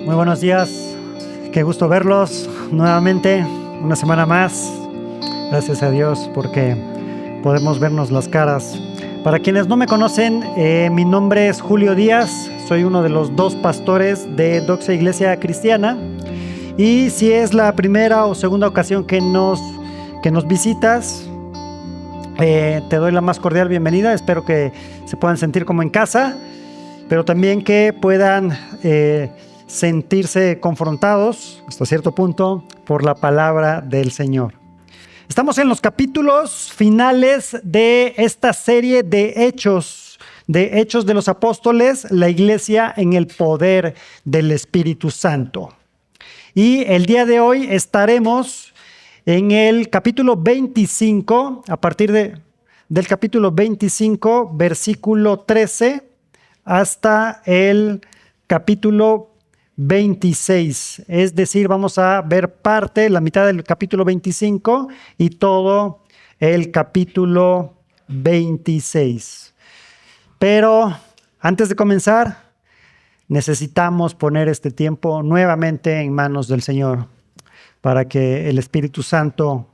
Muy buenos días, qué gusto verlos nuevamente, una semana más. Gracias a Dios porque podemos vernos las caras. Para quienes no me conocen, mi nombre es Julio Díaz, soy uno de los dos pastores de Doxa Iglesia Cristiana. Y si es la primera o segunda ocasión que nos visitas, te doy la más cordial bienvenida. Espero que se puedan sentir como en casa, pero también que puedan sentirse confrontados hasta cierto punto por la palabra del Señor. Estamos en los capítulos finales de esta serie de Hechos de los Apóstoles, la iglesia en el poder del Espíritu Santo. Y el día de hoy estaremos en el capítulo 25, a partir del capítulo 25, versículo 13, hasta el capítulo 26. Es decir, vamos a ver la mitad del capítulo 25 y todo el capítulo 26. Pero antes de comenzar, necesitamos poner este tiempo nuevamente en manos del Señor para que el Espíritu Santo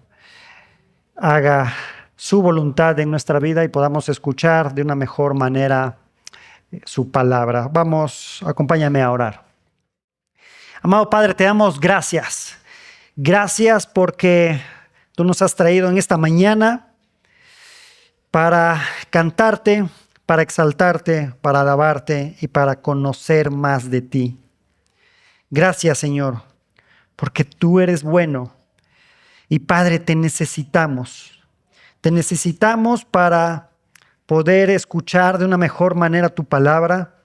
haga su voluntad en nuestra vida y podamos escuchar de una mejor manera su palabra. Vamos, acompáñame a orar. Amado Padre, te damos gracias. Gracias porque tú nos has traído en esta mañana para cantarte, para exaltarte, para alabarte y para conocer más de ti. Gracias, Señor, porque tú eres bueno. Y Padre, te necesitamos. Te necesitamos para poder escuchar de una mejor manera tu palabra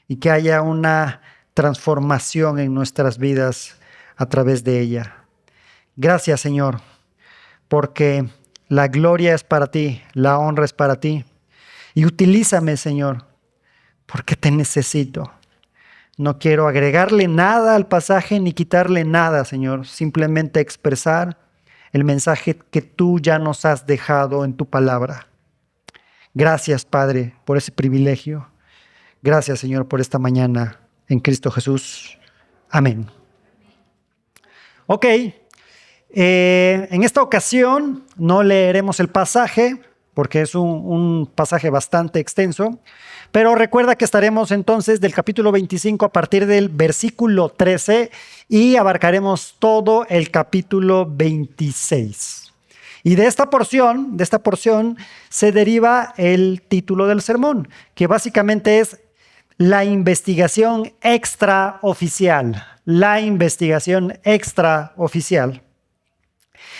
y que haya una transformación en nuestras vidas a través de ella. Gracias, Señor, porque la gloria es para ti, la honra es para ti. Y utilízame, Señor, porque te necesito. No quiero agregarle nada al pasaje ni quitarle nada, Señor. Simplemente expresar el mensaje que tú ya nos has dejado en tu palabra. Gracias, Padre, por ese privilegio. Gracias, Señor, por esta mañana en Cristo Jesús. Amén. Ok, en esta ocasión no leeremos el pasaje porque es un pasaje bastante extenso, pero recuerda que estaremos entonces del capítulo 25 a partir del versículo 13 y abarcaremos todo el capítulo 26. Y de esta porción se deriva el título del sermón, que básicamente es la investigación extraoficial. La investigación extraoficial.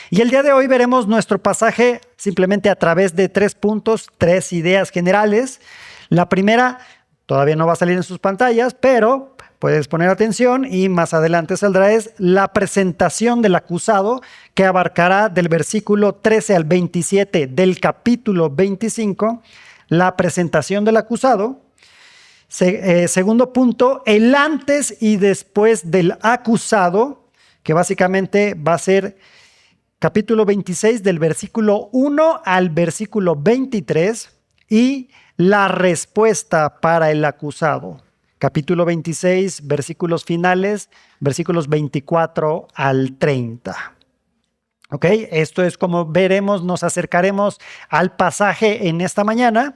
Y el día de hoy veremos nuestro pasaje simplemente a través de 3 puntos, 3 ideas generales. La primera todavía no va a salir en sus pantallas, pero puedes poner atención y más adelante saldrá, es la presentación del acusado, que abarcará del versículo 13 al 27 del capítulo 25, la presentación del acusado. Segundo punto, el antes y después del acusado, que básicamente va a ser capítulo 26 del versículo 1 al versículo 23 y la respuesta para el acusado. Capítulo 26, versículos finales, versículos 24 al 30. ¿Ok? Esto es como veremos, nos acercaremos al pasaje en esta mañana.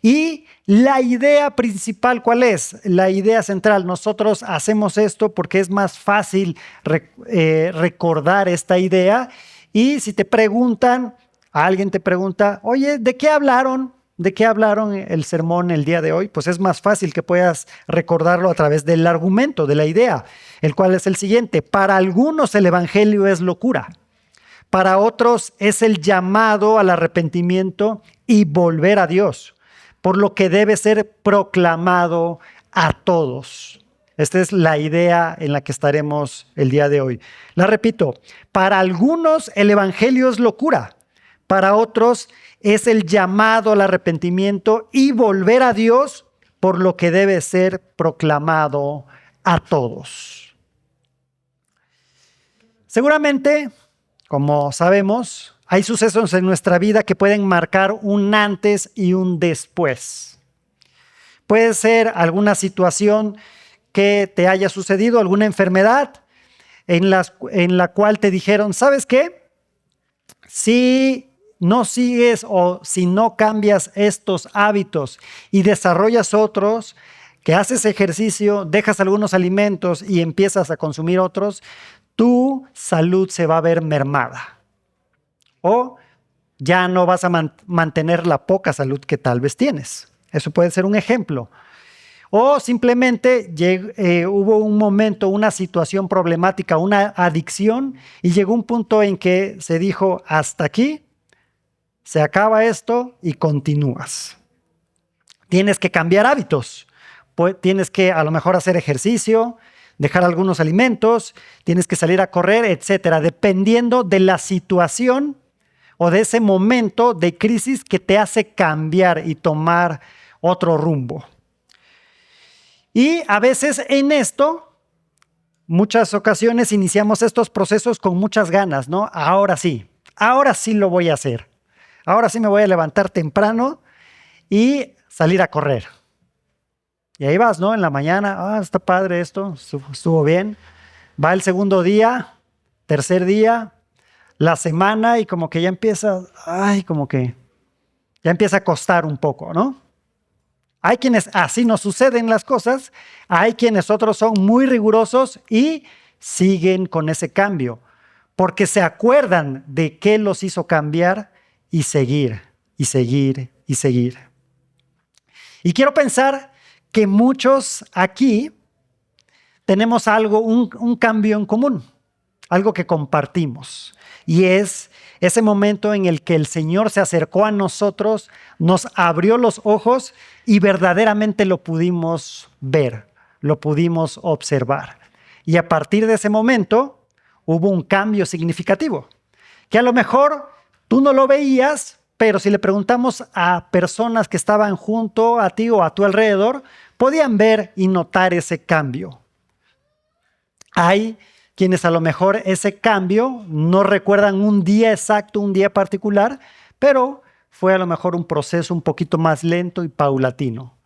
Y la idea principal, ¿cuál es? La idea central. Nosotros hacemos esto porque es más fácil recordar esta idea. Y si alguien te pregunta, oye, ¿de qué hablaron? ¿De qué hablaron el sermón el día de hoy? Pues es más fácil que puedas recordarlo a través del argumento, de la idea, el cual es el siguiente. Para algunos el evangelio es locura. Para otros es el llamado al arrepentimiento y volver a Dios, por lo que debe ser proclamado a todos. Esta es la idea en la que estaremos el día de hoy. La repito, para algunos el evangelio es locura, para otros es el llamado al arrepentimiento y volver a Dios, por lo que debe ser proclamado a todos. Seguramente, como sabemos, hay sucesos en nuestra vida que pueden marcar un antes y un después. puede ser alguna situación que te haya sucedido, alguna enfermedad en la cual te dijeron, ¿sabes qué? Si no sigues o si no cambias estos hábitos y desarrollas otros, que haces ejercicio, dejas algunos alimentos y empiezas a consumir otros, tu salud se va a ver mermada. O ya no vas a mantener la poca salud que tal vez tienes. Eso puede ser un ejemplo. O simplemente hubo un momento, una situación problemática, una adicción, y llegó un punto en que se dijo, hasta aquí, se acaba esto y continúas. Tienes que cambiar hábitos. Tienes que a lo mejor hacer ejercicio, dejar algunos alimentos, tienes que salir a correr, etcétera, dependiendo de la situación o de ese momento de crisis que te hace cambiar y tomar otro rumbo. Y a veces en esto, muchas ocasiones iniciamos estos procesos con muchas ganas, ¿no? Ahora sí lo voy a hacer. Ahora sí me voy a levantar temprano y salir a correr. Y ahí vas, ¿no? En la mañana, está padre esto, estuvo bien. Va el segundo día, tercer día, la semana y como que ya empieza, ya empieza a costar un poco, ¿no? Hay quienes así nos suceden las cosas, hay quienes otros son muy rigurosos y siguen con ese cambio, porque se acuerdan de qué los hizo cambiar y seguir, y seguir, y seguir. Y quiero pensar que muchos aquí tenemos algo, un cambio en común, algo que compartimos. Y es ese momento en el que el Señor se acercó a nosotros, nos abrió los ojos y verdaderamente lo pudimos ver, lo pudimos observar. Y a partir de ese momento hubo un cambio significativo, que a lo mejor tú no lo veías, pero si le preguntamos a personas que estaban junto a ti o a tu alrededor, podían ver y notar ese cambio. Hay quienes a lo mejor ese cambio no recuerdan un día exacto, un día particular, pero fue a lo mejor un proceso un poquito más lento y paulatino.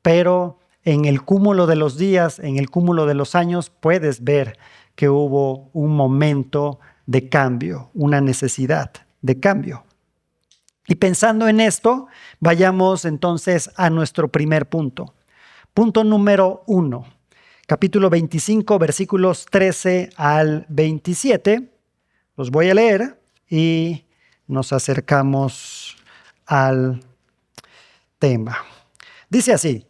Pero en el cúmulo de los días, en el cúmulo de los años, puedes ver que hubo un momento de cambio, una necesidad de cambio. Y pensando en esto, vayamos entonces a nuestro primer punto. Punto número 1. Capítulo 25, versículos 13 al 27. Los voy a leer y nos acercamos al tema. Dice así: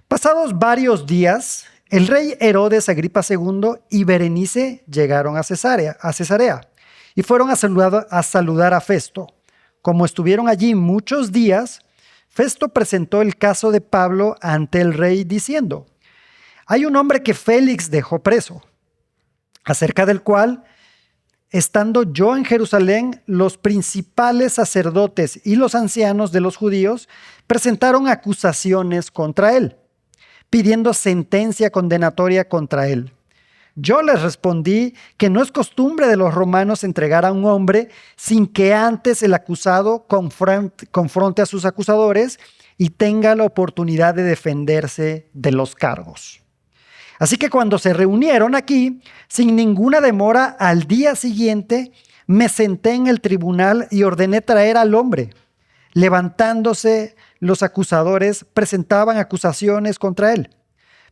pasados varios días, el rey Herodes Agripa II y Berenice llegaron a Cesarea y fueron a saludar a Festo. Como estuvieron allí muchos días, Festo presentó el caso de Pablo ante el rey diciendo: hay un hombre que Félix dejó preso, acerca del cual, estando yo en Jerusalén, los principales sacerdotes y los ancianos de los judíos presentaron acusaciones contra él, pidiendo sentencia condenatoria contra él. Yo les respondí que no es costumbre de los romanos entregar a un hombre sin que antes el acusado confronte a sus acusadores y tenga la oportunidad de defenderse de los cargos. Así que cuando se reunieron aquí, sin ninguna demora, al día siguiente me senté en el tribunal y ordené traer al hombre. Levantándose los acusadores, presentaban acusaciones contra él,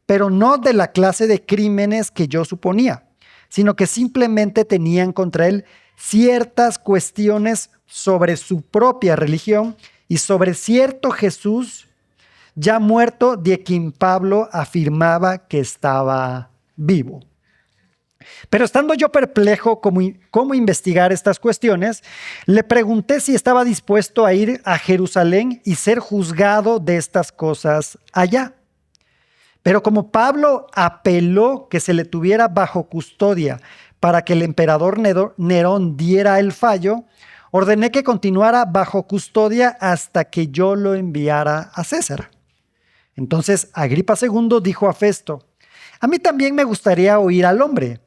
pero no de la clase de crímenes que yo suponía, sino que simplemente tenían contra él ciertas cuestiones sobre su propia religión y sobre cierto Jesús ya muerto, de quien Pablo afirmaba que estaba vivo. Pero estando yo perplejo cómo investigar estas cuestiones, le pregunté si estaba dispuesto a ir a Jerusalén y ser juzgado de estas cosas allá. Pero como Pablo apeló que se le tuviera bajo custodia para que el emperador Nerón diera el fallo, ordené que continuara bajo custodia hasta que yo lo enviara a César. Entonces Agripa II dijo a Festo: a mí también me gustaría oír al hombre.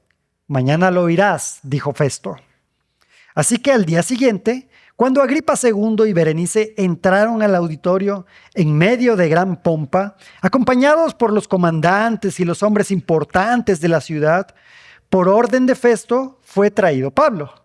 Mañana lo oirás, dijo Festo. Así que al día siguiente, Cuando Agripa II y Berenice entraron al auditorio en medio de gran pompa, acompañados por los comandantes y los hombres importantes de la ciudad, por orden de Festo fue traído Pablo.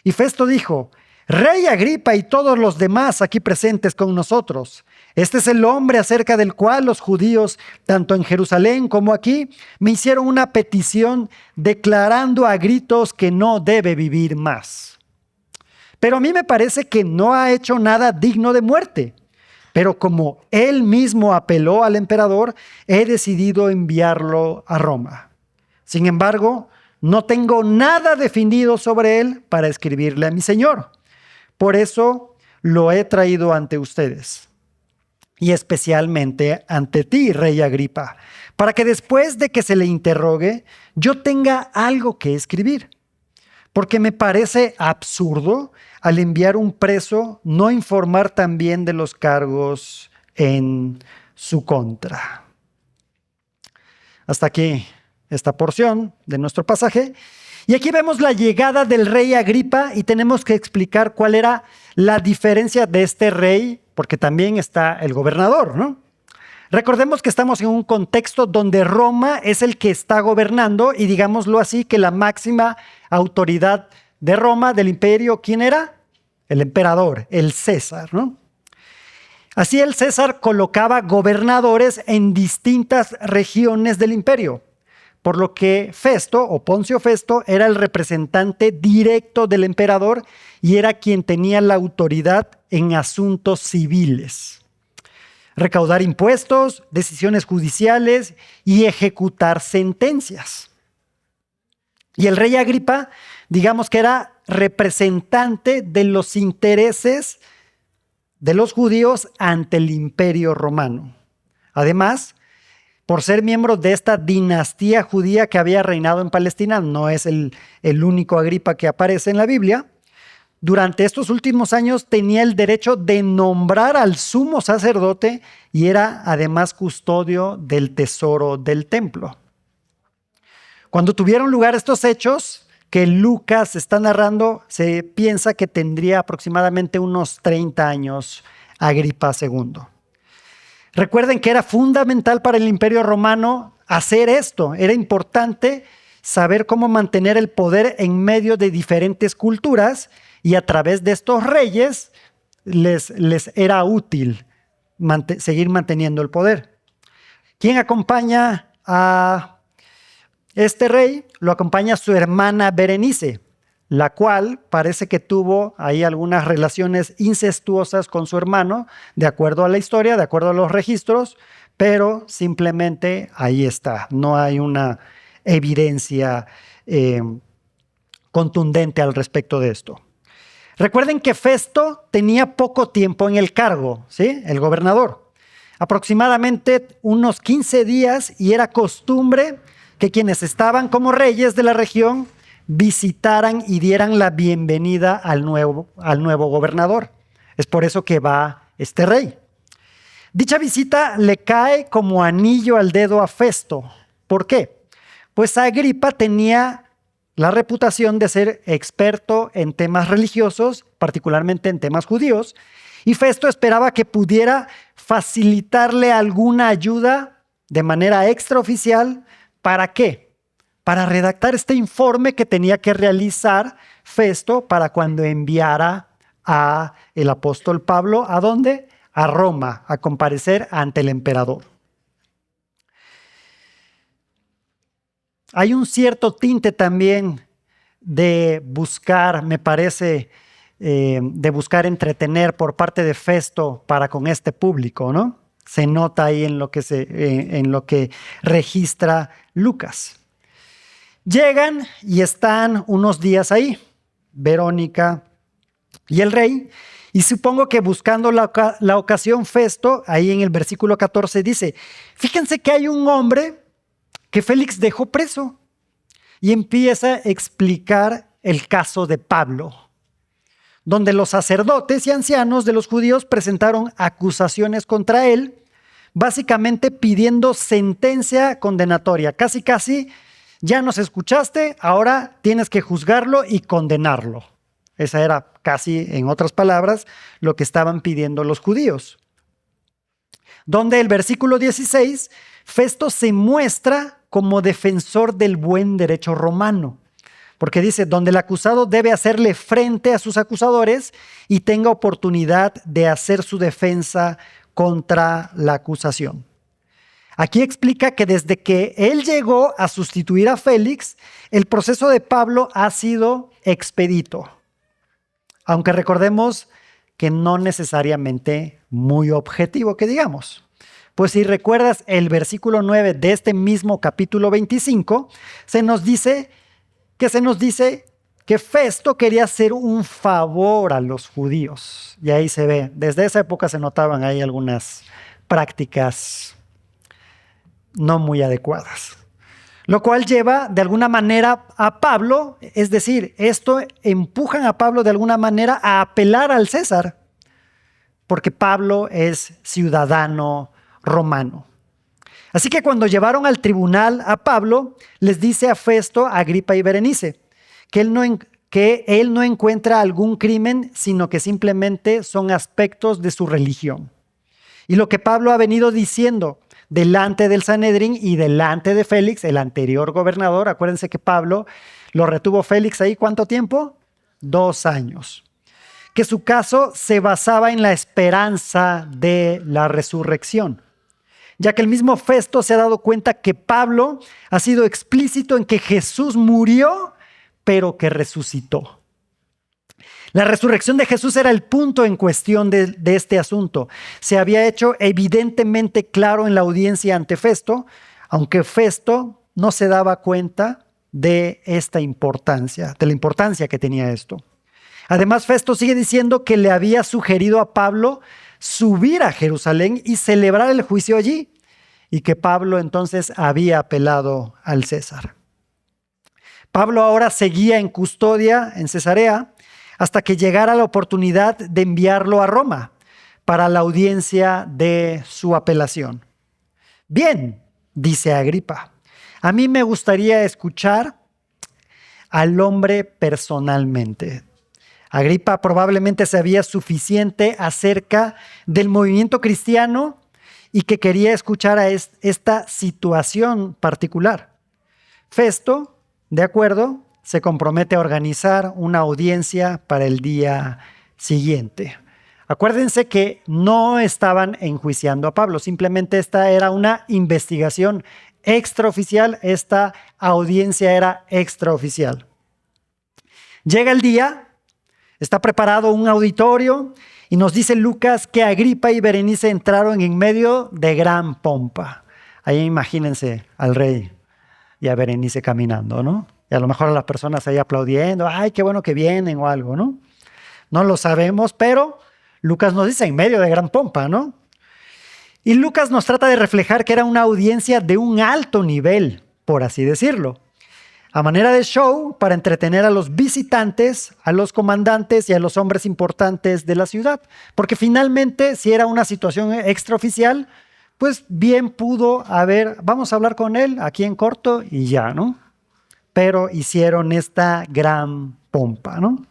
Y Festo dijo: Rey Agripa y todos los demás aquí presentes con nosotros, este es el hombre acerca del cual los judíos, tanto en Jerusalén como aquí, me hicieron una petición declarando a gritos que no debe vivir más. Pero a mí me parece que no ha hecho nada digno de muerte. Pero como él mismo apeló al emperador, he decidido enviarlo a Roma. Sin embargo, no tengo nada definido sobre él para escribirle a mi señor. Por eso lo he traído ante ustedes. Y especialmente ante ti, Rey Agripa, para que después de que se le interrogue, yo tenga algo que escribir. Porque me parece absurdo al enviar un preso no informar también de los cargos en su contra. Hasta aquí esta porción de nuestro pasaje. Y aquí vemos la llegada del rey Agripa y tenemos que explicar cuál era la diferencia de este rey, porque también está el gobernador, ¿no? Recordemos que estamos en un contexto donde Roma es el que está gobernando y digámoslo así, que la máxima autoridad de Roma, del imperio, ¿quién era? El emperador, el César, ¿no? Así el César colocaba gobernadores en distintas regiones del imperio, por lo que Festo o Poncio Festo era el representante directo del emperador y era quien tenía la autoridad en asuntos civiles. Recaudar impuestos, decisiones judiciales y ejecutar sentencias. Y el rey Agripa, digamos que era representante de los intereses de los judíos ante el imperio romano. Además, por ser miembro de esta dinastía judía que había reinado en Palestina, no es el único Agripa que aparece en la Biblia, durante estos últimos años tenía el derecho de nombrar al sumo sacerdote y era además custodio del tesoro del templo. Cuando tuvieron lugar estos hechos que Lucas está narrando, se piensa que tendría aproximadamente unos 30 años Agripa II. Recuerden que era fundamental para el Imperio Romano hacer esto. Era importante saber cómo mantener el poder en medio de diferentes culturas y a través de estos reyes les era útil seguir manteniendo el poder. ¿Quién acompaña a este rey? Lo acompaña su hermana Berenice, la cual parece que tuvo ahí algunas relaciones incestuosas con su hermano, de acuerdo a la historia, de acuerdo a los registros, pero simplemente ahí está. No hay una evidencia contundente al respecto de esto. Recuerden que Festo tenía poco tiempo en el cargo, ¿sí? El gobernador. Aproximadamente unos 15 días y era costumbre que quienes estaban como reyes de la región visitaran y dieran la bienvenida al nuevo gobernador. Es por eso que va este rey. Dicha visita le cae como anillo al dedo a Festo. ¿Por qué? Pues Agripa tenía la reputación de ser experto en temas religiosos, particularmente en temas judíos, y Festo esperaba que pudiera facilitarle alguna ayuda de manera extraoficial. ¿Para qué? Para redactar este informe que tenía que realizar Festo para cuando enviara a el apóstol Pablo, ¿a dónde? A Roma, a comparecer ante el emperador. Hay un cierto tinte también de buscar, me parece, de buscar entretener por parte de Festo para con este público, ¿no? Se nota ahí en lo que registra Lucas. Llegan y están unos días ahí, Verónica y el rey, y supongo que buscando la ocasión, Festo, ahí en el versículo 14 dice: fíjense que hay un hombre que Félix dejó preso, y empieza a explicar el caso de Pablo, donde los sacerdotes y ancianos de los judíos presentaron acusaciones contra él, básicamente pidiendo sentencia condenatoria. Casi, ya nos escuchaste, ahora tienes que juzgarlo y condenarlo. Esa era casi, en otras palabras, lo que estaban pidiendo los judíos. Donde el versículo 16, Festo se muestra como defensor del buen derecho romano. Porque dice, donde el acusado debe hacerle frente a sus acusadores y tenga oportunidad de hacer su defensa contra la acusación. Aquí explica que desde que él llegó a sustituir a Félix, el proceso de Pablo ha sido expedito. Aunque recordemos que no necesariamente muy objetivo, que digamos. Pues si recuerdas el versículo 9 de este mismo capítulo 25, se nos dice que Festo quería hacer un favor a los judíos. Y ahí se ve, desde esa época se notaban ahí algunas prácticas no muy adecuadas. Lo cual lleva de alguna manera a Pablo, es decir, esto empujan a Pablo de alguna manera a apelar al César, porque Pablo es ciudadano romano. Así que cuando llevaron al tribunal a Pablo, les dice a Festo, Agripa y Berenice, que él no encuentra algún crimen, sino que simplemente son aspectos de su religión. Y lo que Pablo ha venido diciendo delante del Sanedrín y delante de Félix, el anterior gobernador, acuérdense que Pablo lo retuvo Félix ahí, ¿cuánto tiempo? 2 años. Que su caso se basaba en la esperanza de la resurrección, ya que el mismo Festo se ha dado cuenta que Pablo ha sido explícito en que Jesús murió, pero que resucitó. La resurrección de Jesús era el punto en cuestión de este asunto. Se había hecho evidentemente claro en la audiencia ante Festo, aunque Festo no se daba cuenta de esta importancia, de la importancia que tenía esto. Además, Festo sigue diciendo que le había sugerido a Pablo subir a Jerusalén y celebrar el juicio allí, y que Pablo entonces había apelado al César. Pablo ahora seguía en custodia en Cesarea hasta que llegara la oportunidad de enviarlo a Roma para la audiencia de su apelación. Bien, dice Agripa, a mí me gustaría escuchar al hombre personalmente. Agripa probablemente sabía suficiente acerca del movimiento cristiano y que quería escuchar a esta situación particular. Festo, de acuerdo, se compromete a organizar una audiencia para el día siguiente. Acuérdense que no estaban enjuiciando a Pablo, simplemente esta era una investigación extraoficial, esta audiencia era extraoficial. Llega el día, está preparado un auditorio y nos dice Lucas que Agripa y Berenice entraron en medio de gran pompa. Ahí imagínense al rey y a Berenice caminando, ¿no? Y a lo mejor a las personas ahí aplaudiendo, ¡ay, qué bueno que vienen! O algo, ¿no? No lo sabemos, pero Lucas nos dice en medio de gran pompa, ¿no? Y Lucas nos trata de reflejar que era una audiencia de un alto nivel, por así decirlo. A manera de show, para entretener a los visitantes, a los comandantes y a los hombres importantes de la ciudad. Porque finalmente, si era una situación extraoficial, pues bien pudo haber, vamos a hablar con él aquí en corto y ya, ¿no? Pero hicieron esta gran pompa, ¿no?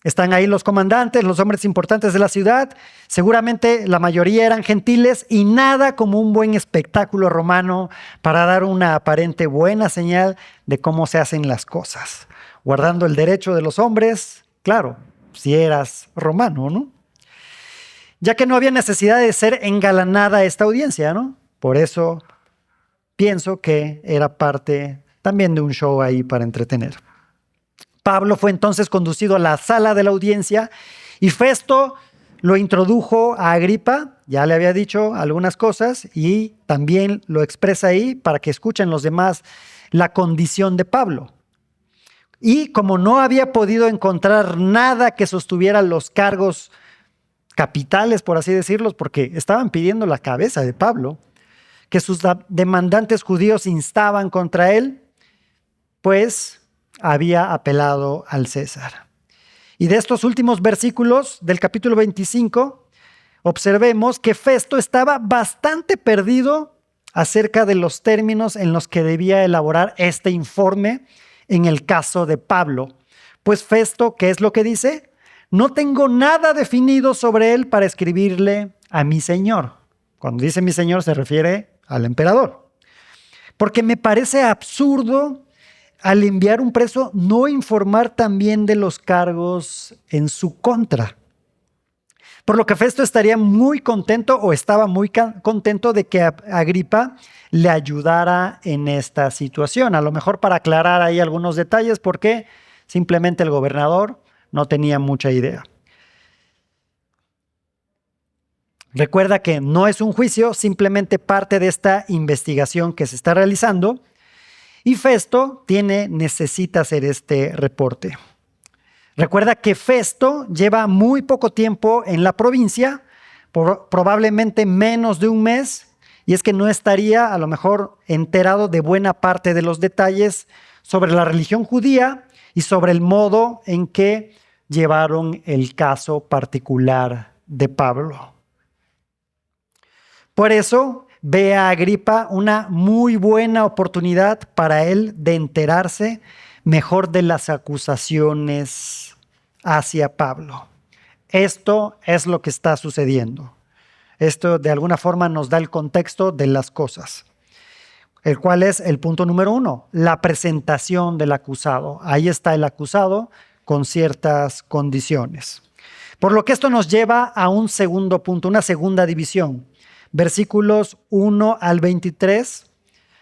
Están ahí los comandantes, los hombres importantes de la ciudad. Seguramente la mayoría eran gentiles y nada como un buen espectáculo romano para dar una aparente buena señal de cómo se hacen las cosas. Guardando el derecho de los hombres, claro, si eras romano, ¿no? Ya que no había necesidad de ser engalanada esta audiencia, ¿no? Por eso pienso que era parte también de un show ahí para entretener. Pablo fue entonces conducido a la sala de la audiencia y Festo lo introdujo a Agripa, ya le había dicho algunas cosas y también lo expresa ahí para que escuchen los demás la condición de Pablo. Y como no había podido encontrar nada que sostuviera los cargos capitales, por así decirlos, porque estaban pidiendo la cabeza de Pablo, que sus demandantes judíos instaban contra él, pues había apelado al César. Y de estos últimos versículos del capítulo 25, observemos que Festo estaba bastante perdido acerca de los términos en los que debía elaborar este informe en el caso de Pablo, Pues Festo, ¿qué es lo que dice? No tengo nada definido sobre él para escribirle a mi señor. Cuando dice mi señor se refiere al emperador. Porque me parece absurdo al enviar un preso no informar también de los cargos en su contra. Por lo que Festo estaría muy contento o estaba muy contento de que Agripa le ayudara en esta situación. A lo mejor para aclarar ahí algunos detalles porque simplemente el gobernador no tenía mucha idea. Recuerda que no es un juicio, simplemente parte de esta investigación que se está realizando y Festo necesita hacer este reporte. Recuerda que Festo lleva muy poco tiempo en la provincia, probablemente menos de un mes, y es que no estaría a lo mejor enterado de buena parte de los detalles sobre la religión judía y sobre el modo en que llevaron el caso particular de Pablo. Por eso ve a Agripa una muy buena oportunidad para él de enterarse mejor de las acusaciones hacia Pablo. Esto es lo que está sucediendo. Esto de alguna forma nos da el contexto de las cosas, el cual es el punto número 1, la presentación del acusado. Ahí está el acusado con ciertas condiciones. Por lo que esto nos lleva a un segundo punto, una segunda división. Versículos 1 al 23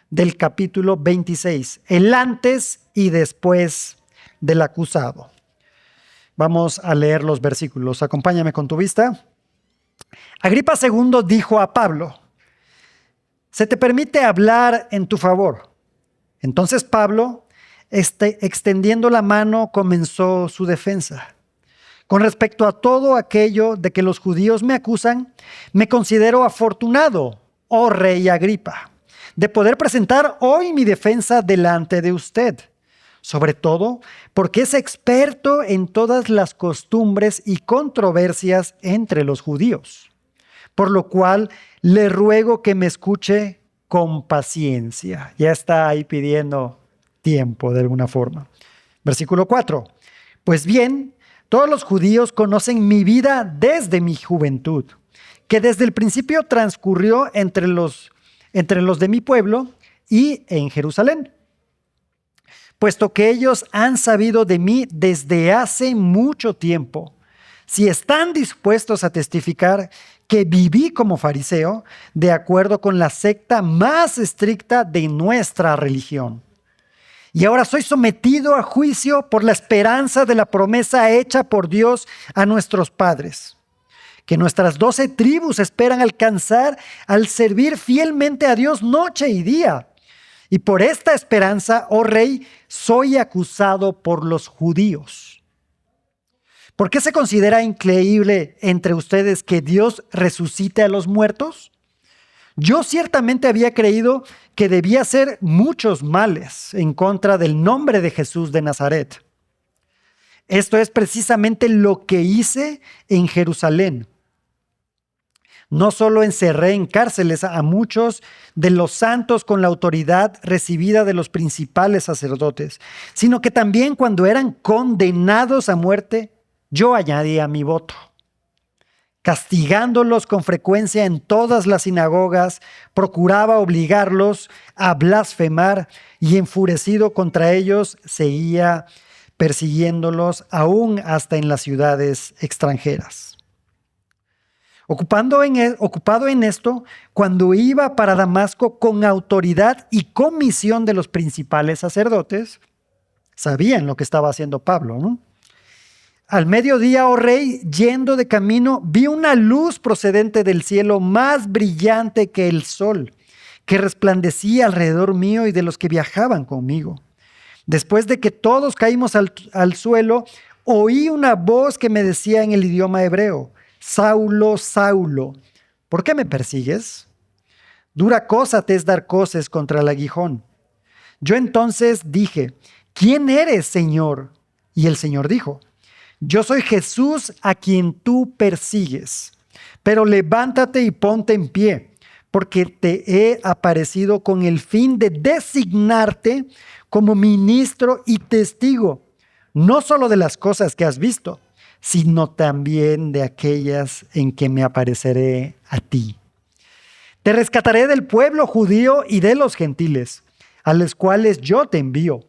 del capítulo 26, el antes y después del acusado. Vamos a leer los versículos. Acompáñame con tu vista. Agripa II dijo a Pablo: se te permite hablar en tu favor. Entonces Pablo, extendiendo la mano, comenzó su defensa. Con respecto a todo aquello de que los judíos me acusan, me considero afortunado, oh rey Agripa, de poder presentar hoy mi defensa delante de usted, sobre todo porque es experto en todas las costumbres y controversias entre los judíos, por lo cual le ruego que me escuche con paciencia. Ya está ahí pidiendo tiempo de alguna forma. Versículo 4. Pues bien, todos los judíos conocen mi vida desde mi juventud, que desde el principio transcurrió entre los de mi pueblo y en Jerusalén, puesto que ellos han sabido de mí desde hace mucho tiempo. Si están dispuestos a testificar que viví como fariseo, de acuerdo con la secta más estricta de nuestra religión. Y ahora soy sometido a juicio por la esperanza de la promesa hecha por Dios a nuestros padres, que nuestras 12 tribus esperan alcanzar al servir fielmente a Dios noche y día. Y por esta esperanza, oh rey, soy acusado por los judíos. ¿Por qué se considera increíble entre ustedes que Dios resucite a los muertos? Yo ciertamente había creído que debía hacer muchos males en contra del nombre de Jesús de Nazaret. Esto es precisamente lo que hice en Jerusalén. No solo encerré en cárceles a muchos de los santos con la autoridad recibida de los principales sacerdotes, sino que también cuando eran condenados a muerte, yo añadía mi voto. Castigándolos con frecuencia en todas las sinagogas, procuraba obligarlos a blasfemar y enfurecido contra ellos seguía persiguiéndolos aún hasta en las ciudades extranjeras. Ocupado en esto, cuando iba para Damasco con autoridad y comisión de los principales sacerdotes, sabían lo que estaba haciendo Pablo, ¿no? Al mediodía, oh rey, yendo de camino, vi una luz procedente del cielo más brillante que el sol, que resplandecía alrededor mío y de los que viajaban conmigo. Después de que todos caímos al suelo, oí una voz que me decía en el idioma hebreo: Saulo, Saulo, ¿por qué me persigues? Dura cosa te es dar coces contra el aguijón. Yo entonces dije: ¿quién eres, Señor? Y el Señor dijo: yo soy Jesús a quien tú persigues, pero levántate y ponte en pie, porque te he aparecido con el fin de designarte como ministro y testigo, no solo de las cosas que has visto, sino también de aquellas en que me apareceré a ti. Te rescataré del pueblo judío y de los gentiles, a los cuales yo te envío,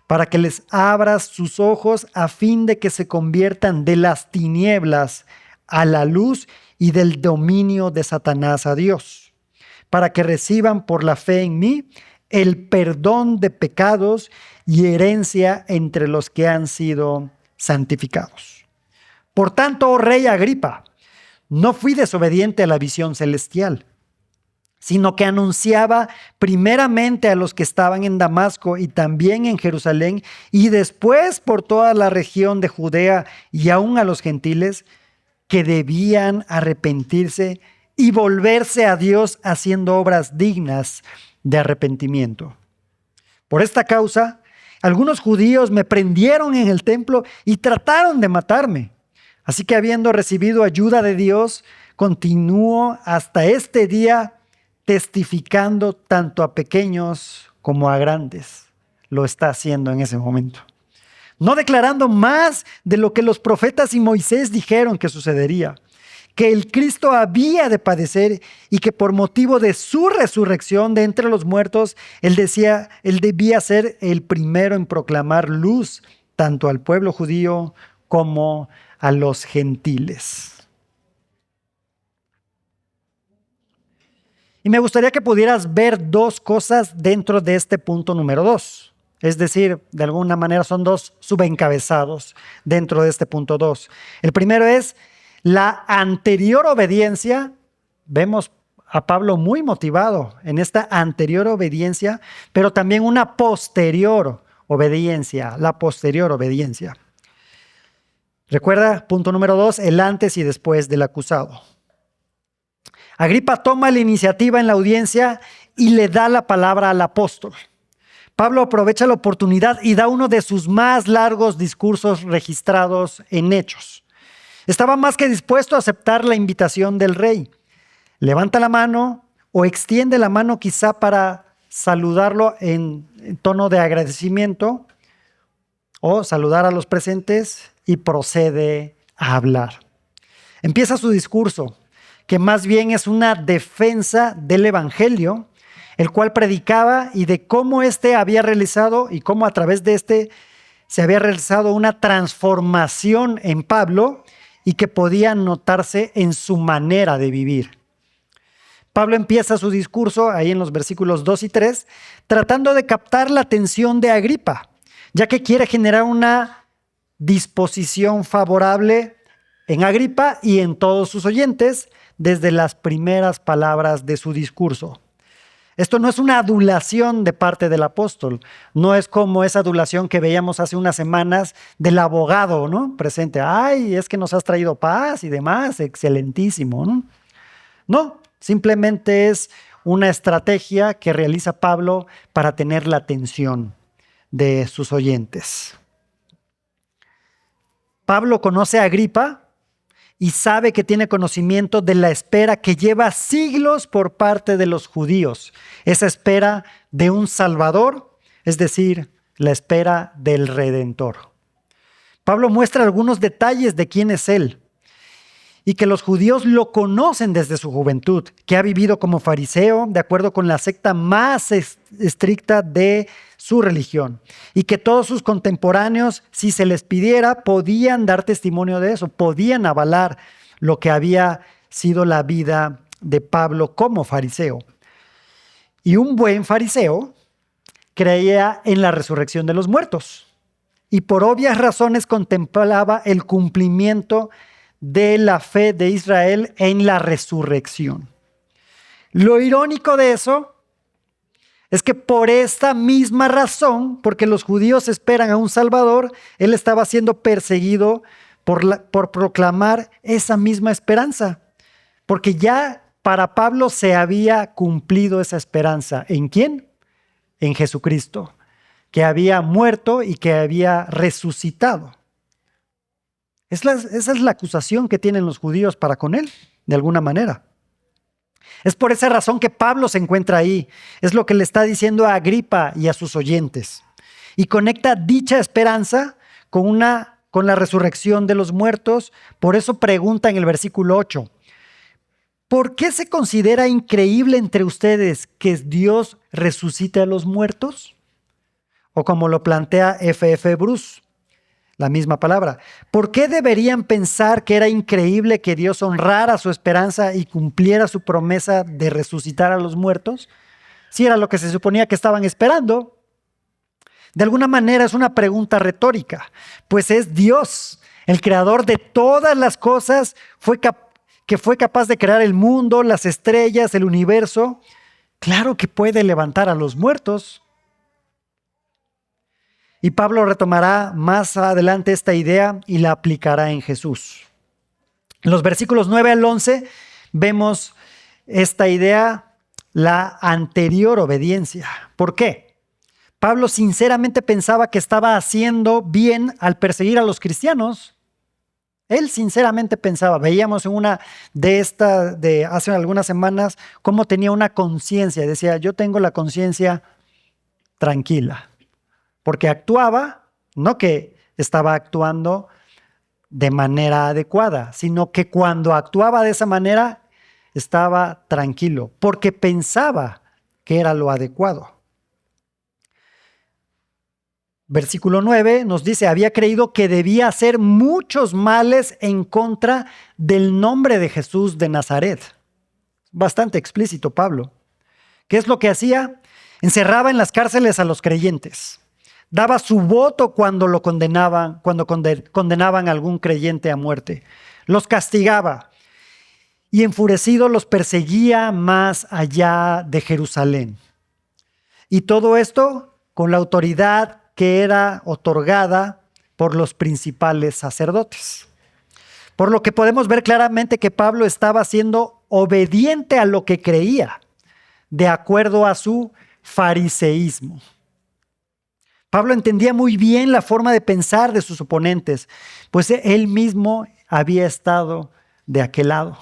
para que les abras sus ojos a fin de que se conviertan de las tinieblas a la luz y del dominio de Satanás a Dios, para que reciban por la fe en mí el perdón de pecados y herencia entre los que han sido santificados. Por tanto, oh rey Agripa, no fui desobediente a la visión celestial, sino que anunciaba primeramente a los que estaban en Damasco y también en Jerusalén, y después por toda la región de Judea y aún a los gentiles, que debían arrepentirse y volverse a Dios haciendo obras dignas de arrepentimiento. Por esta causa, algunos judíos me prendieron en el templo y trataron de matarme. Así que habiendo recibido ayuda de Dios, continúo hasta este día testificando tanto a pequeños como a grandes. Lo está haciendo en ese momento. No declarando más de lo que los profetas y Moisés dijeron que sucedería, que el Cristo había de padecer y que por motivo de su resurrección de entre los muertos, él debía ser el primero en proclamar luz tanto al pueblo judío como a los gentiles. Y me gustaría que pudieras ver dos cosas dentro de este punto número 2. Es decir, de alguna manera son dos subencabezados dentro de este punto 2. El primero es la anterior obediencia. Vemos a Pablo muy motivado en esta anterior obediencia, pero también una posterior obediencia, la posterior obediencia. Recuerda, punto número 2, el antes y después del acusado. Agripa toma la iniciativa en la audiencia y le da la palabra al apóstol. Pablo aprovecha la oportunidad y da uno de sus más largos discursos registrados en Hechos. Estaba más que dispuesto a aceptar la invitación del rey. Levanta la mano o extiende la mano quizá para saludarlo en tono de agradecimiento o saludar a los presentes y procede a hablar. Empieza su discurso, que más bien es una defensa del evangelio, el cual predicaba y de cómo éste había realizado y cómo a través de éste se había realizado una transformación en Pablo y que podía notarse en su manera de vivir. Pablo empieza su discurso ahí en los versículos 2 y 3 tratando de captar la atención de Agripa, ya que quiere generar una disposición favorable en Agripa y en todos sus oyentes desde las primeras palabras de su discurso. Esto no es una adulación de parte del apóstol, no es como esa adulación que veíamos hace unas semanas del abogado, ¿no? Presente, ay, es que nos has traído paz y demás, excelentísimo, ¿no? No, simplemente es una estrategia que realiza Pablo para tener la atención de sus oyentes. Pablo conoce a Agripa y sabe que tiene conocimiento de la espera que lleva siglos por parte de los judíos. Esa espera de un Salvador, es decir, la espera del Redentor. Pablo muestra algunos detalles de quién es él y que los judíos lo conocen desde su juventud, que ha vivido como fariseo de acuerdo con la secta más estricta de su religión y que todos sus contemporáneos, si se les pidiera, podían dar testimonio de eso, podían avalar lo que había sido la vida de Pablo como fariseo. Y un buen fariseo creía en la resurrección de los muertos y por obvias razones contemplaba el cumplimiento de la fe de Israel en la resurrección. Lo irónico de eso es que por esta misma razón, porque los judíos esperan a un Salvador, él estaba siendo perseguido por proclamar esa misma esperanza. Porque ya para Pablo se había cumplido esa esperanza. ¿En quién? En Jesucristo, que había muerto y que había resucitado. Esa es la acusación que tienen los judíos para con él, de alguna manera. Es por esa razón que Pablo se encuentra ahí. Es lo que le está diciendo a Agripa y a sus oyentes. Y conecta dicha esperanza con la resurrección de los muertos. Por eso pregunta en el versículo 8, ¿por qué se considera increíble entre ustedes que Dios resucite a los muertos? O como lo plantea F.F. Bruce, la misma palabra. ¿Por qué deberían pensar que era increíble que Dios honrara su esperanza y cumpliera su promesa de resucitar a los muertos? Si era lo que se suponía que estaban esperando. De alguna manera es una pregunta retórica, pues es Dios, el creador de todas las cosas, que fue capaz de crear el mundo, las estrellas, el universo. Claro que puede levantar a los muertos. Y Pablo retomará más adelante esta idea y la aplicará en Jesús. En los versículos 9 al 11 vemos esta idea, la anterior obediencia. ¿Por qué? Pablo sinceramente pensaba que estaba haciendo bien al perseguir a los cristianos. Él sinceramente pensaba, veíamos en una de hace algunas semanas cómo tenía una conciencia. Decía, yo tengo la conciencia tranquila. Porque actuaba, no que estaba actuando de manera adecuada, sino que cuando actuaba de esa manera estaba tranquilo, porque pensaba que era lo adecuado. Versículo 9 nos dice, había creído que debía hacer muchos males en contra del nombre de Jesús de Nazaret. Bastante explícito Pablo. ¿Qué es lo que hacía? Encerraba en las cárceles a los creyentes. Daba su voto cuando lo condenaban, cuando condenaban a algún creyente a muerte. Los castigaba y enfurecido los perseguía más allá de Jerusalén. Y todo esto con la autoridad que era otorgada por los principales sacerdotes. Por lo que podemos ver claramente que Pablo estaba siendo obediente a lo que creía, de acuerdo a su fariseísmo. Pablo entendía muy bien la forma de pensar de sus oponentes, pues él mismo había estado de aquel lado.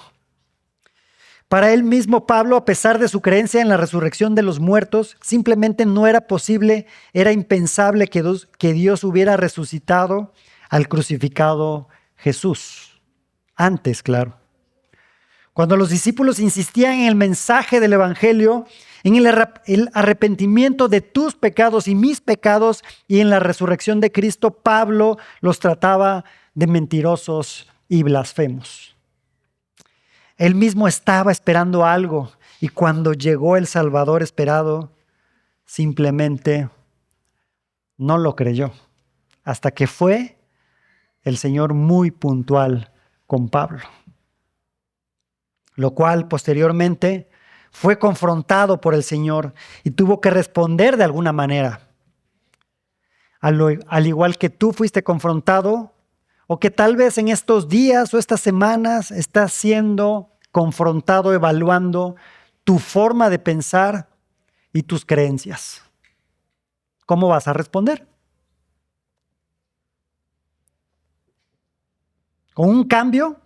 Para él mismo, Pablo, a pesar de su creencia en la resurrección de los muertos, simplemente no era posible, era impensable que Dios hubiera resucitado al crucificado Jesús. Antes, claro. Cuando los discípulos insistían en el mensaje del evangelio, en el arrepentimiento de tus pecados y mis pecados y en la resurrección de Cristo, Pablo los trataba de mentirosos y blasfemos. Él mismo estaba esperando algo y cuando llegó el Salvador esperado, simplemente no lo creyó. Hasta que fue el Señor muy puntual con Pablo. Lo cual posteriormente fue confrontado por el Señor y tuvo que responder de alguna manera. Al igual que tú fuiste confrontado, o que tal vez en estos días o estas semanas estás siendo confrontado, evaluando tu forma de pensar y tus creencias. ¿Cómo vas a responder? ¿Con un cambio?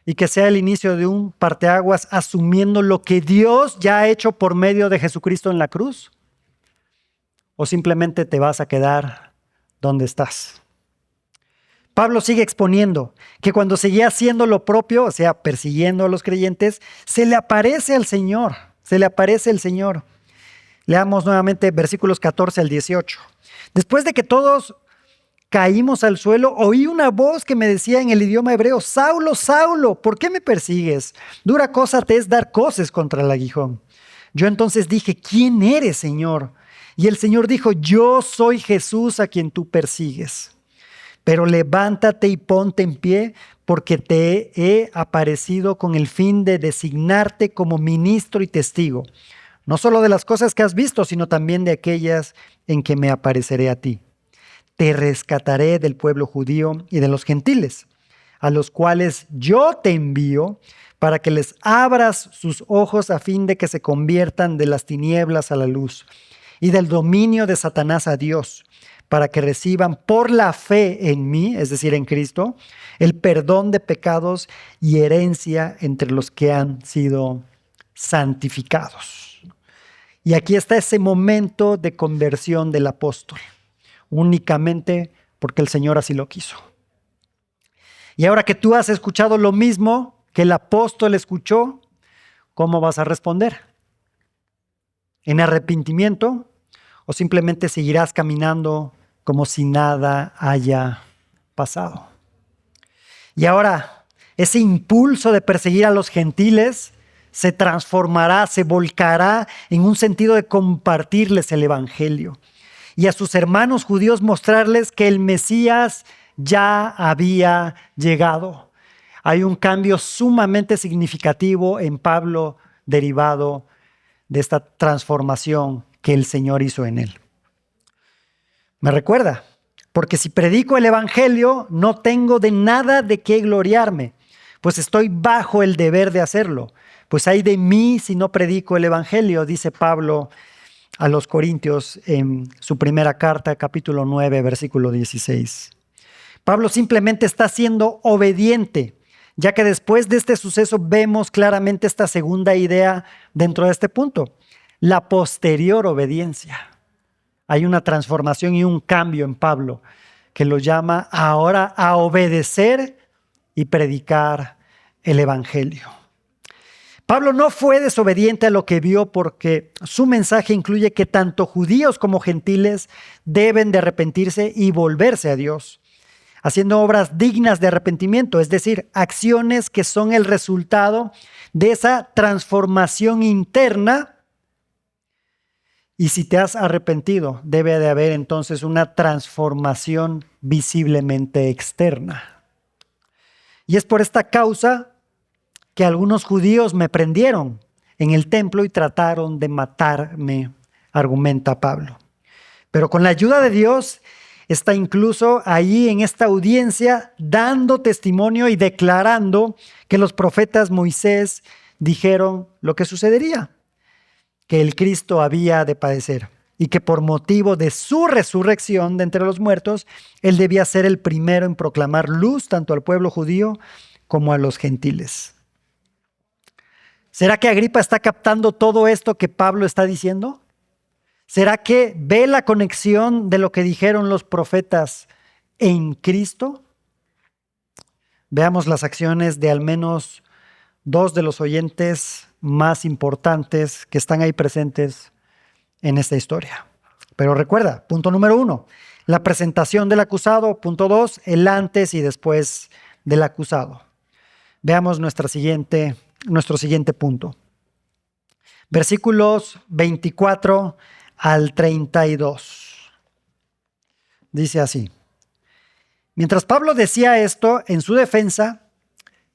Y que sea el inicio de un parteaguas asumiendo lo que Dios ya ha hecho por medio de Jesucristo en la cruz. ¿O simplemente te vas a quedar donde estás? Pablo sigue exponiendo que cuando seguía haciendo lo propio, o sea, persiguiendo a los creyentes, se le aparece al Señor, se le aparece el Señor. Leamos nuevamente versículos 14 al 18. Después de que todos caímos al suelo, oí una voz que me decía en el idioma hebreo, Saulo, Saulo, ¿por qué me persigues? Dura cosa te es dar coces contra el aguijón. Yo entonces dije, ¿quién eres, Señor? Y el Señor dijo, yo soy Jesús a quien tú persigues. Pero levántate y ponte en pie, porque te he aparecido con el fin de designarte como ministro y testigo, no solo de las cosas que has visto, sino también de aquellas en que me apareceré a ti. Te rescataré del pueblo judío y de los gentiles, a los cuales yo te envío para que les abras sus ojos a fin de que se conviertan de las tinieblas a la luz y del dominio de Satanás a Dios, para que reciban por la fe en mí, es decir, en Cristo, el perdón de pecados y herencia entre los que han sido santificados. Y aquí está ese momento de conversión del apóstol. Únicamente porque el Señor así lo quiso. Y ahora que tú has escuchado lo mismo que el apóstol escuchó, ¿cómo vas a responder? ¿En arrepentimiento o simplemente seguirás caminando como si nada haya pasado? Y ahora, ese impulso de perseguir a los gentiles se transformará, se volcará en un sentido de compartirles el evangelio y a sus hermanos judíos mostrarles que el Mesías ya había llegado. Hay un cambio sumamente significativo en Pablo derivado de esta transformación que el Señor hizo en él. Me recuerda, porque si predico el evangelio no tengo de nada de qué gloriarme, pues estoy bajo el deber de hacerlo. Pues ay de mí si no predico el evangelio, dice Pablo a los Corintios en su primera carta, capítulo 9, versículo 16. Pablo simplemente está siendo obediente, ya que después de este suceso vemos claramente esta segunda idea dentro de este punto, la posterior obediencia. Hay una transformación y un cambio en Pablo que lo llama ahora a obedecer y predicar el evangelio. Pablo no fue desobediente a lo que vio porque su mensaje incluye que tanto judíos como gentiles deben de arrepentirse y volverse a Dios, haciendo obras dignas de arrepentimiento, es decir, acciones que son el resultado de esa transformación interna. Y si te has arrepentido, debe de haber entonces una transformación visiblemente externa. Y es por esta causa que algunos judíos me prendieron en el templo y trataron de matarme, argumenta Pablo. Pero con la ayuda de Dios está incluso ahí en esta audiencia dando testimonio y declarando que los profetas Moisés dijeron lo que sucedería, que el Cristo había de padecer y que por motivo de su resurrección de entre los muertos, él debía ser el primero en proclamar luz tanto al pueblo judío como a los gentiles. ¿Será que Agripa está captando todo esto que Pablo está diciendo? ¿Será que ve la conexión de lo que dijeron los profetas en Cristo? Veamos las acciones de al menos dos de los oyentes más importantes que están ahí presentes en esta historia. Pero recuerda, punto número 1, la presentación del acusado. Punto 2, el antes y después del acusado. Veamos nuestro siguiente punto. Versículos 24 al 32. Dice así: mientras Pablo decía esto en su defensa,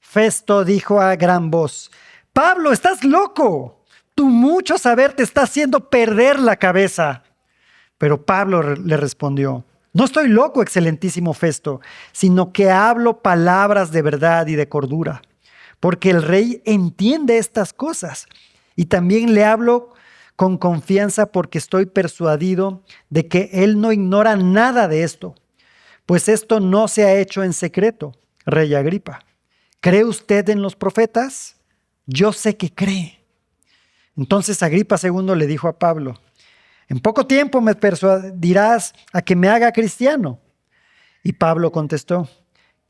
Festo dijo a gran voz: Pablo, estás loco. Tu mucho saber te está haciendo perder la cabeza. Pero Pablo le respondió: no estoy loco, excelentísimo Festo, sino que hablo palabras de verdad y de cordura, porque el rey entiende estas cosas. Y también le hablo con confianza porque estoy persuadido de que él no ignora nada de esto, pues esto no se ha hecho en secreto, rey Agripa. ¿Cree usted en los profetas? Yo sé que cree. Entonces Agripa II le dijo a Pablo: en poco tiempo me persuadirás a que me haga cristiano. Y Pablo contestó: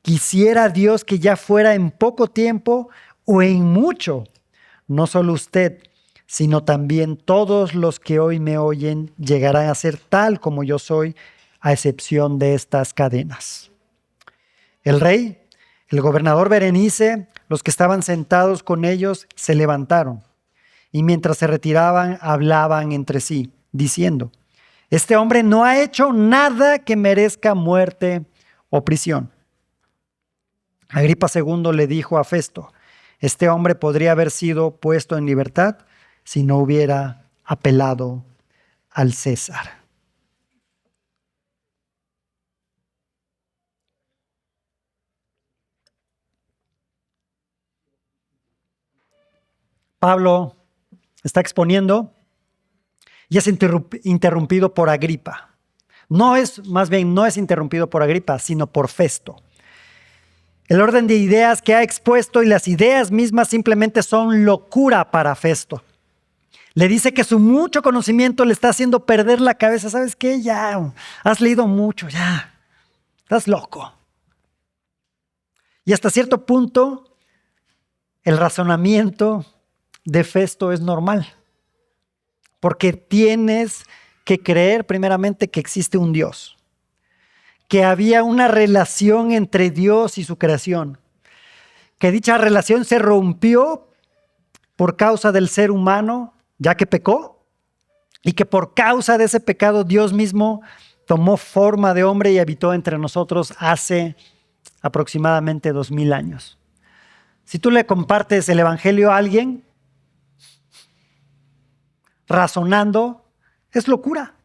quisiera Dios que ya fuera en poco tiempo o en mucho. No solo usted, sino también todos los que hoy me oyen llegarán a ser tal como yo soy, a excepción de estas cadenas. El rey, el gobernador Berenice, los que estaban sentados con ellos, se levantaron y mientras se retiraban hablaban entre sí, diciendo: este hombre no ha hecho nada que merezca muerte o prisión. Agripa II le dijo a Festo: este hombre podría haber sido puesto en libertad si no hubiera apelado al César. Pablo está exponiendo y es interrumpido por Agripa. No es interrumpido por Agripa, sino por Festo. El orden de ideas que ha expuesto y las ideas mismas simplemente son locura para Festo. Le dice que su mucho conocimiento le está haciendo perder la cabeza. ¿Sabes qué? Ya, has leído mucho, ya. Estás loco. Y hasta cierto punto, el razonamiento de Festo es normal. Porque tienes que creer primeramente que existe un Dios. Que había una relación entre Dios y su creación. Que dicha relación se rompió por causa del ser humano, ya que pecó. Y que por causa de ese pecado Dios mismo tomó forma de hombre y habitó entre nosotros hace aproximadamente 2000 años. Si tú le compartes el evangelio a alguien, razonando, es locura.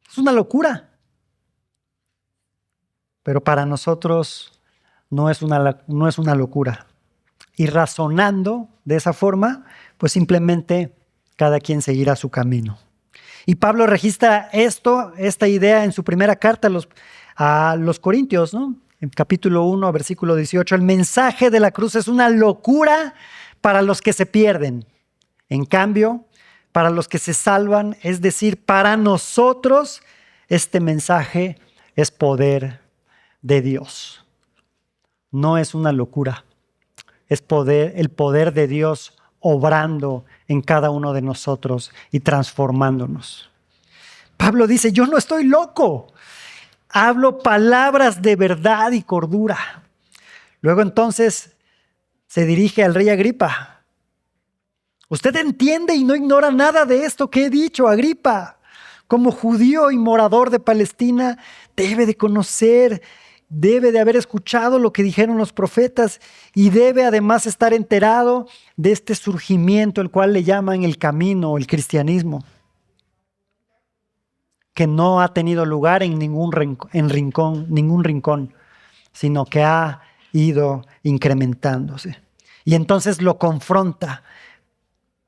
Es una locura. Pero para nosotros no es una locura. Y razonando de esa forma, pues simplemente cada quien seguirá su camino. Y Pablo registra esta idea en su primera carta a los Corintios, ¿no? En capítulo 1, versículo 18. El mensaje de la cruz es una locura para los que se pierden. En cambio, para los que se salvan, es decir, para nosotros, este mensaje es poder de Dios. No es una locura. Es el poder de Dios obrando en cada uno de nosotros y transformándonos. Pablo dice, yo no estoy loco. Hablo palabras de verdad y cordura. Luego entonces se dirige al rey Agripa. Usted entiende y no ignora nada de esto que he dicho, Agripa. Como judío y morador de Palestina, debe de conocer, debe de haber escuchado lo que dijeron los profetas y debe además estar enterado de este surgimiento, el cual le llaman el camino o el cristianismo, que no ha tenido lugar en ningún rincón, sino que ha ido incrementándose. Y entonces lo confronta.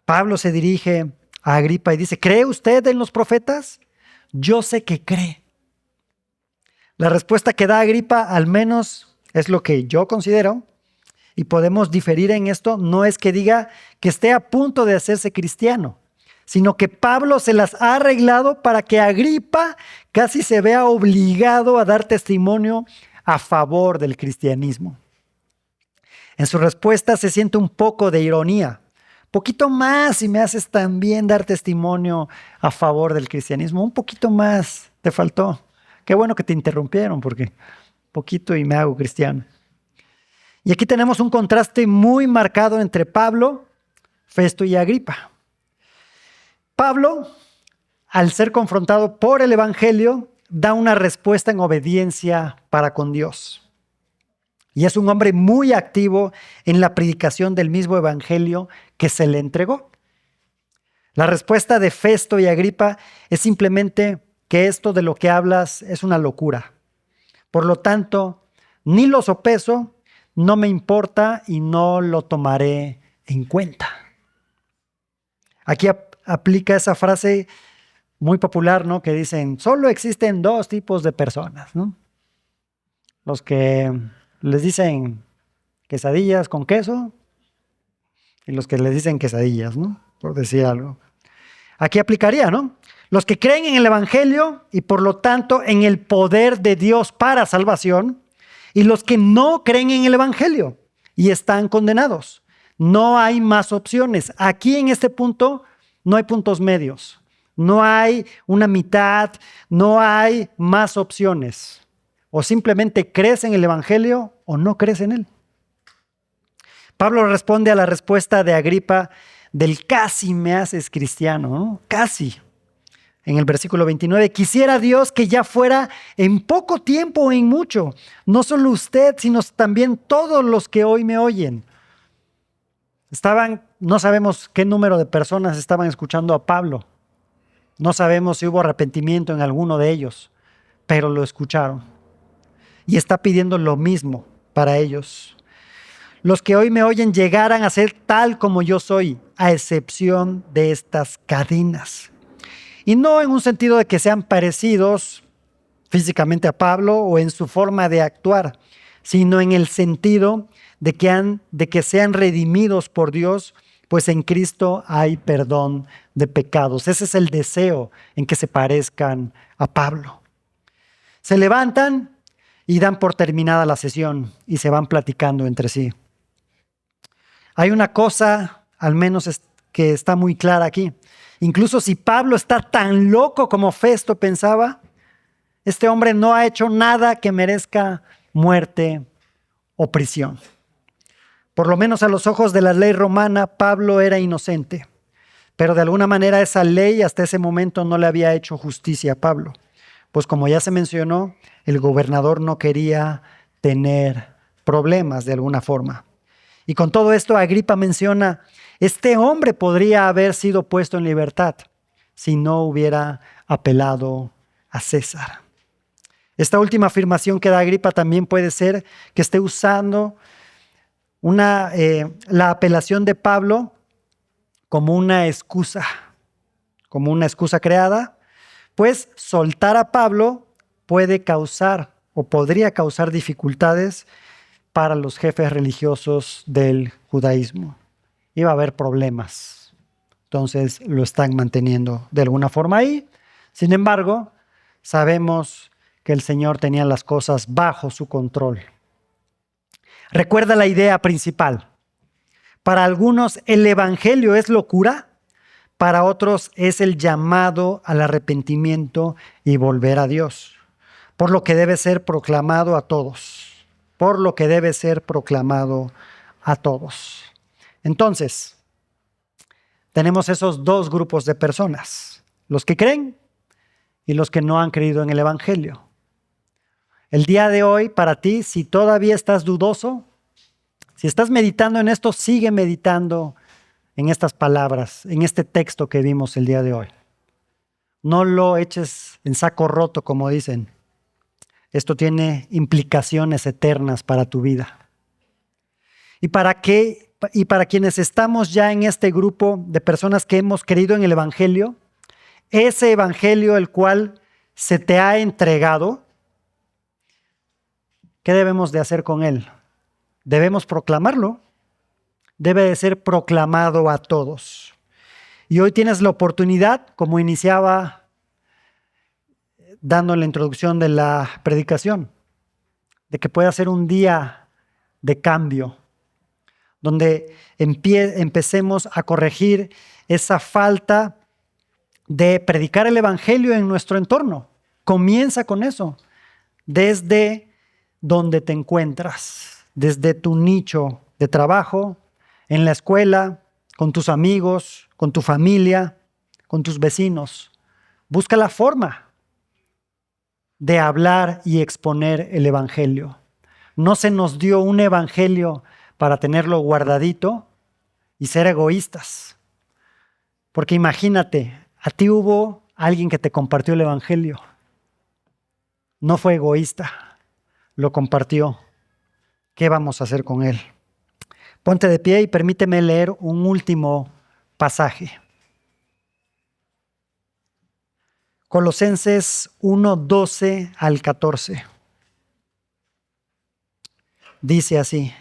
Pablo se dirige a Agripa y dice, ¿cree usted en los profetas? Yo sé que cree. La respuesta que da Agripa, al menos es lo que yo considero, y podemos diferir en esto, no es que diga que esté a punto de hacerse cristiano, sino que Pablo se las ha arreglado para que Agripa casi se vea obligado a dar testimonio a favor del cristianismo. En su respuesta se siente un poco de ironía. Poquito más y me haces también dar testimonio a favor del cristianismo. Un poquito más te faltó. Qué bueno que te interrumpieron porque poquito y me hago cristiano. Y aquí tenemos un contraste muy marcado entre Pablo, Festo y Agripa. Pablo, al ser confrontado por el evangelio, da una respuesta en obediencia para con Dios. Y es un hombre muy activo en la predicación del mismo evangelio que se le entregó. La respuesta de Festo y Agripa es simplemente que esto de lo que hablas es una locura. Por lo tanto, ni lo sopeso, no me importa y no lo tomaré en cuenta. Aquí aplica esa frase muy popular, ¿no? Que dicen, solo existen dos tipos de personas, ¿no? Los que les dicen quesadillas con queso y los que les dicen quesadillas, ¿no? Por decir algo. Aquí aplicaría, ¿no? Los que creen en el evangelio y por lo tanto en el poder de Dios para salvación y los que no creen en el evangelio y están condenados. No hay más opciones. Aquí en este punto no hay puntos medios. No hay una mitad, no hay más opciones. O simplemente crees en el evangelio o no crees en él. Pablo responde a la respuesta de Agripa del casi me haces cristiano, ¿no? Casi. En el versículo 29, quisiera Dios que ya fuera en poco tiempo o en mucho, no solo usted, sino también todos los que hoy me oyen. No sabemos qué número de personas estaban escuchando a Pablo. No sabemos si hubo arrepentimiento en alguno de ellos, pero lo escucharon. Y está pidiendo lo mismo para ellos. Los que hoy me oyen llegaran a ser tal como yo soy, a excepción de estas cadenas. Y no en un sentido de que sean parecidos físicamente a Pablo o en su forma de actuar, sino en el sentido de que sean redimidos por Dios, pues en Cristo hay perdón de pecados. Ese es el deseo en que se parezcan a Pablo. se levantan y dan por terminada la sesión y se van platicando entre sí. Hay una cosa, al menos que está muy clara aquí. Incluso si Pablo está tan loco como Festo pensaba, este hombre no ha hecho nada que merezca muerte o prisión. Por lo menos a los ojos de la ley romana, Pablo era inocente. Pero de alguna manera esa ley hasta ese momento no le había hecho justicia a Pablo. Pues como ya se mencionó, el gobernador no quería tener problemas de alguna forma. Y con todo esto, Agripa menciona, este hombre podría haber sido puesto en libertad si no hubiera apelado a César. Esta última afirmación que da Agripa también puede ser que esté usando la apelación de Pablo como una excusa creada, pues soltar a Pablo puede causar o podría causar dificultades para los jefes religiosos del judaísmo. Iba a haber problemas. Entonces lo están manteniendo de alguna forma ahí. Sin embargo, sabemos que el Señor tenía las cosas bajo su control. Recuerda la idea principal. Para algunos el evangelio es locura, para otros es el llamado al arrepentimiento y volver a Dios, por lo que debe ser proclamado a todos. Entonces, tenemos esos dos grupos de personas, los que creen y los que no han creído en el evangelio. El día de hoy, para ti, si todavía estás dudoso, si estás meditando en esto, sigue meditando en estas palabras, en este texto que vimos el día de hoy. No lo eches en saco roto, como dicen. Esto tiene implicaciones eternas para tu vida. Y para quienes estamos ya en este grupo de personas que hemos creído en el evangelio, ese evangelio el cual se te ha entregado, ¿qué debemos de hacer con él? Debemos proclamarlo. Debe de ser proclamado a todos. Y hoy tienes la oportunidad, como iniciaba dando la introducción de la predicación, de que pueda ser un día de cambio, donde empecemos a corregir esa falta de predicar el evangelio en nuestro entorno. Comienza con eso, desde donde te encuentras, desde tu nicho de trabajo, en la escuela, con tus amigos, con tu familia, con tus vecinos. Busca la forma de hablar y exponer el evangelio. No se nos dio un evangelio para tenerlo guardadito y ser egoístas. Porque imagínate, a ti hubo alguien que te compartió el evangelio. No fue egoísta, lo compartió. ¿Qué vamos a hacer con él? Ponte de pie y permíteme leer un último pasaje. Colosenses 1:12 al 14. Dice así: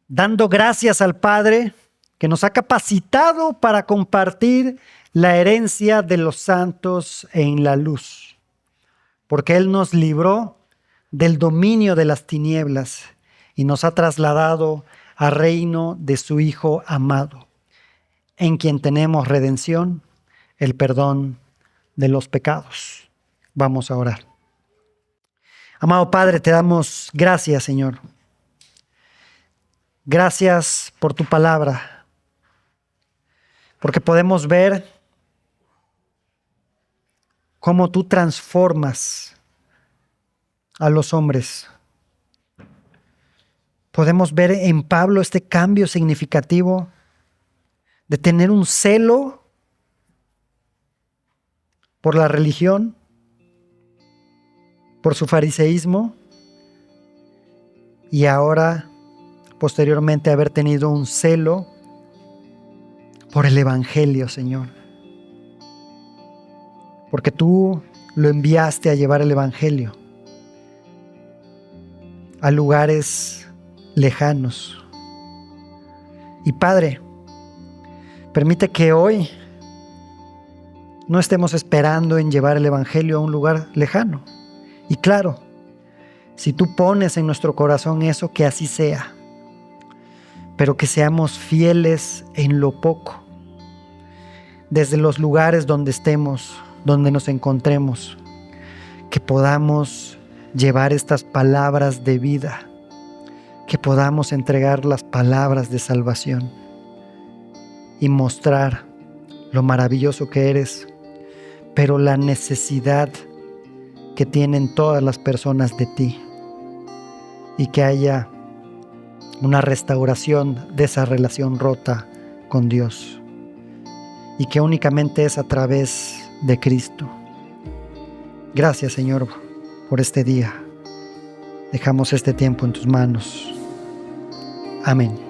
dando gracias al Padre que nos ha capacitado para compartir la herencia de los santos en la luz, porque Él nos libró del dominio de las tinieblas y nos ha trasladado al reino de su Hijo amado, en quien tenemos redención, el perdón de los pecados. Vamos a orar. Amado Padre, te damos gracias, Señor. Gracias por tu palabra, porque podemos ver cómo tú transformas a los hombres. Podemos ver en Pablo este cambio significativo de tener un celo por la religión, por su fariseísmo, y ahora, posteriormente, haber tenido un celo por el evangelio, Señor. Porque tú lo enviaste a llevar el evangelio a lugares lejanos. Y Padre, permite que hoy no estemos esperando en llevar el evangelio a un lugar lejano, Y claro, si tú pones en nuestro corazón eso, que así sea, pero que seamos fieles en lo poco, desde los lugares donde estemos, donde nos encontremos, que podamos llevar estas palabras de vida, que podamos entregar las palabras de salvación y mostrar lo maravilloso que eres, pero la necesidad que tienen todas las personas de ti, y que haya una restauración de esa relación rota con Dios, y que únicamente es a través de Cristo. Gracias, Señor, por este día. Dejamos este tiempo en tus manos. Amén.